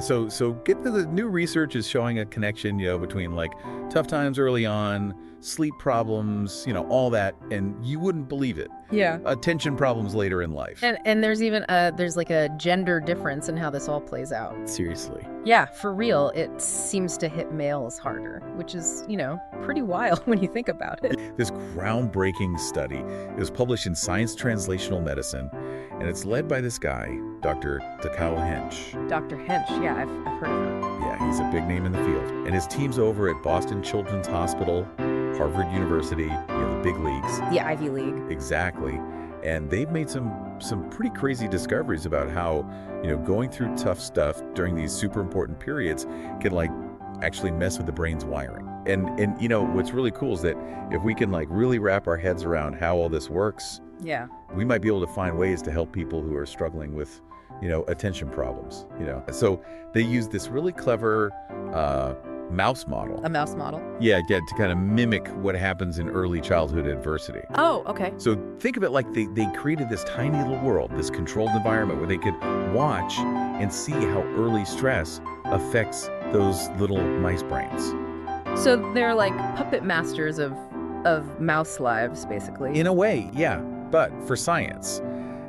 So get the new research is showing a connection, between like tough times early on, sleep problems, all that, and you wouldn't believe it. Yeah. Attention problems later in life. And there's even there's like a gender difference in how this all plays out. Seriously. Yeah, for real, it seems to hit males harder, which is, pretty wild when you think about it. This groundbreaking study is published in Science Translational Medicine, and it's led by this guy, Dr. Takao Hench. Dr. Hench, yeah, I've heard of him. Yeah, he's a big name in the field. And his team's over at Boston Children's Hospital, Harvard University, the big leagues. The Ivy League. Exactly. And they've made some pretty crazy discoveries about how, going through tough stuff during these super important periods can actually mess with the brain's wiring. And what's really cool is that if we can really wrap our heads around how all this works, yeah, we might be able to find ways to help people who are struggling with, attention problems, So they use this really clever mouse model. A mouse model? Yeah, to kind of mimic what happens in early childhood adversity. Oh, okay. So think of it like they created this tiny little world, this controlled environment where they could watch and see how early stress affects those little mice brains. So they're like puppet masters of mouse lives, basically. In a way, yeah, but for science.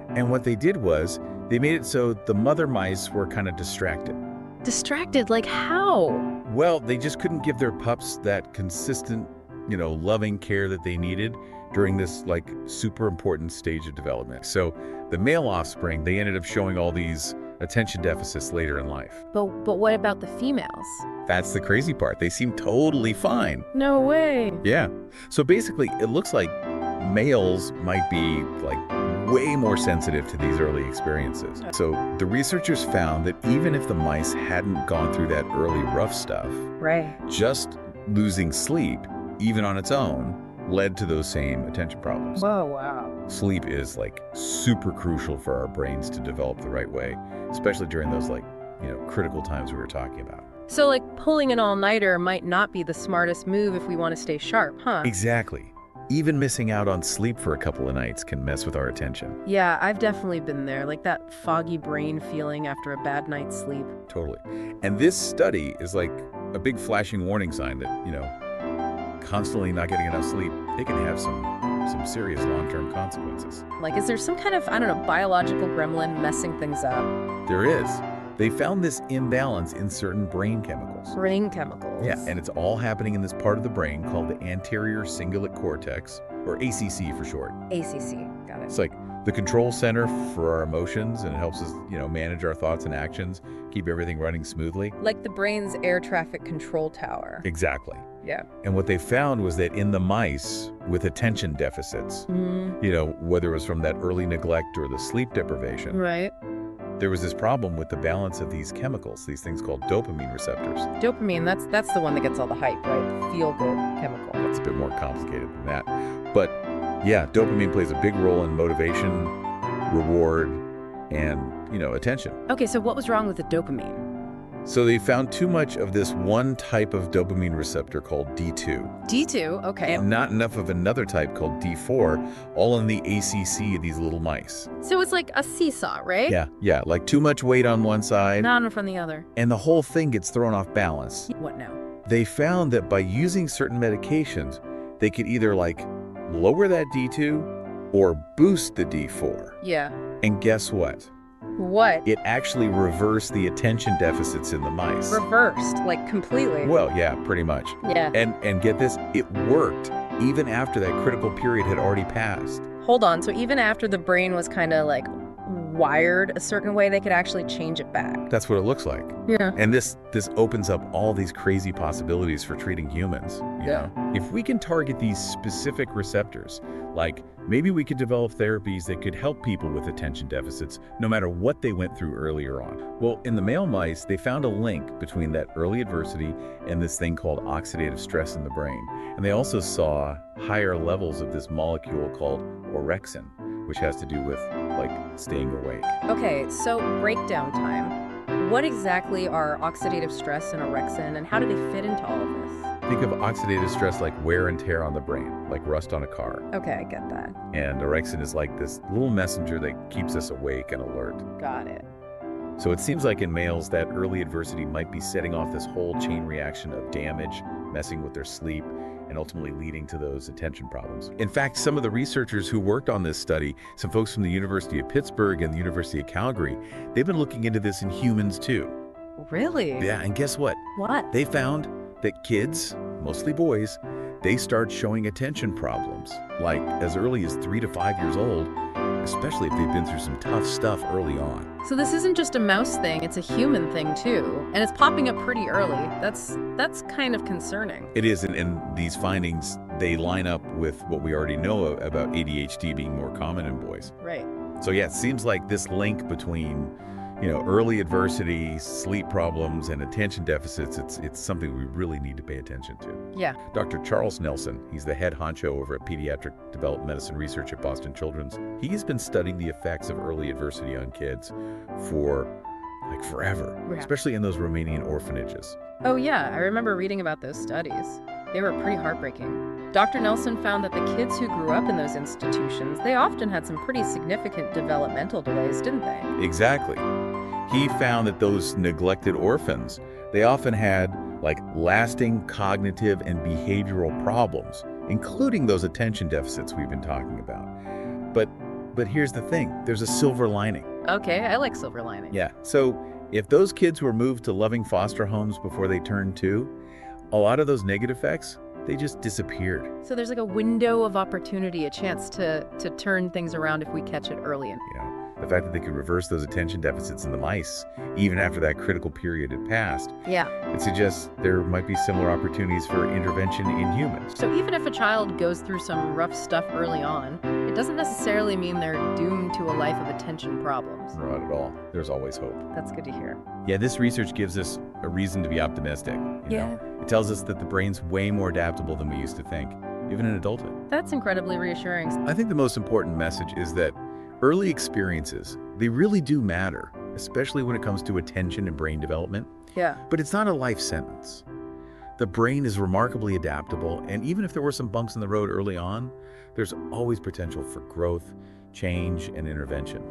And what they did was they made it so the mother mice were kind of distracted. Distracted? Like how? Well, they just couldn't give their pups that consistent, loving care that they needed during this super important stage of development. So the male offspring, they ended up showing all these attention deficits later in life. But what about the females? That's the crazy part. They seem totally fine. No way. Yeah. So basically, it looks like males might be way more sensitive to these early experiences. So the researchers found that even if the mice hadn't gone through that early rough stuff, right, just losing sleep, even on its own, led to those same attention problems. Whoa, wow. Sleep is super crucial for our brains to develop the right way, especially during those critical times we were talking about. So pulling an all-nighter might not be the smartest move if we want to stay sharp, huh? Exactly. Even missing out on sleep for a couple of nights can mess with our attention. Yeah, I've definitely been there, that foggy brain feeling after a bad night's sleep. Totally. And this study is a big flashing warning sign that, constantly not getting enough sleep, it can have some serious long-term consequences. Is there some kind of, biological gremlin messing things up? There is. They found this imbalance in certain brain chemicals. Brain chemicals? Yeah, and it's all happening in this part of the brain called the anterior cingulate cortex, or ACC for short. ACC, got it. It's the control center for our emotions, and it helps us, manage our thoughts and actions, keep everything running smoothly. Like the brain's air traffic control tower. Exactly. Yeah. And what they found was that in the mice with attention deficits, whether it was from that early neglect or the sleep deprivation, right, there was this problem with the balance of these chemicals, these things called dopamine receptors. Dopamine, that's the one that gets all the hype, right? The feel-good chemical. It's a bit more complicated than that. But yeah, dopamine plays a big role in motivation, reward, and, attention. Okay, so what was wrong with the dopamine? So they found too much of this one type of dopamine receptor called D2. D2, okay. And not enough of another type called D4, all in the ACC of these little mice. So it's like a seesaw, right? Yeah, too much weight on one side. Not enough on the other. And the whole thing gets thrown off balance. What now? They found that by using certain medications, they could either lower that D2 or boost the D4. Yeah. And guess what? What? It actually reversed the attention deficits in the mice. Reversed, completely. Well, yeah, pretty much. Yeah. And get this, it worked even after that critical period had already passed. Hold on, so even after the brain was kind of wired a certain way, they could actually change it back. That's what it looks like. Yeah. And this opens up all these crazy possibilities for treating humans. You know? If we can target these specific receptors, maybe we could develop therapies that could help people with attention deficits no matter what they went through earlier on. Well, in the male mice, they found a link between that early adversity and this thing called oxidative stress in the brain. And they also saw higher levels of this molecule called orexin, which has to do with staying awake. Okay, so breakdown time. What exactly are oxidative stress and orexin, and how do they fit into all of this? Think of oxidative stress like wear and tear on the brain, like rust on a car. Okay, I get that. And orexin is like this little messenger that keeps us awake and alert. Got it. So it seems like in males that early adversity might be setting off this whole chain reaction of damage, messing with their sleep, and ultimately leading to those attention problems. In fact, some of the researchers who worked on this study, some folks from the University of Pittsburgh and the University of Calgary, they've been looking into this in humans too. Really? Yeah, and guess what? What? They found that kids, mostly boys, they start showing attention problems, like as early as 3 to 5 years old, especially if they've been through some tough stuff early on. So this isn't just a mouse thing, it's a human thing too. And it's popping up pretty early. That's kind of concerning. It is, and these findings, they line up with what we already know about ADHD being more common in boys. Right. So yeah, it seems like this link between, early adversity, sleep problems, and attention deficits, it's something we really need to pay attention to. Yeah. Dr. Charles Nelson, he's the head honcho over at Pediatric Developmental Medicine Research at Boston Children's. He's been studying the effects of early adversity on kids for like forever, Yeah. especially in those Romanian orphanages. Oh yeah, I remember reading about those studies. They were pretty heartbreaking. Dr. Nelson found that the kids who grew up in those institutions, they often had some pretty significant developmental delays, didn't they? Exactly. He found that those neglected orphans, they often had like lasting cognitive and behavioral problems, including those attention deficits we've been talking about. But here's the thing, there's a silver lining. Okay, I like silver lining. Yeah, so if those kids were moved to loving foster homes before they turned 2, a lot of those negative effects, they just disappeared. So there's like a window of opportunity, a chance to turn things around if we catch it early. The fact that they could reverse those attention deficits in the mice, even after that critical period had passed, Yeah. it suggests there might be similar opportunities for intervention in humans. So even if a child goes through some rough stuff early on, it doesn't necessarily mean they're doomed to a life of attention problems. Not at all. There's always hope. That's good to hear. Yeah, this research gives us a reason to be optimistic. you know? It tells us that the brain's way more adaptable than we used to think, even in adulthood. That's incredibly reassuring. I think the most important message is that early experiences, they really do matter, especially when it comes to attention and brain development. Yeah. But it's not a life sentence. The brain is remarkably adaptable, and even if there were some bumps in the road early on, there's always potential for growth, change, and intervention.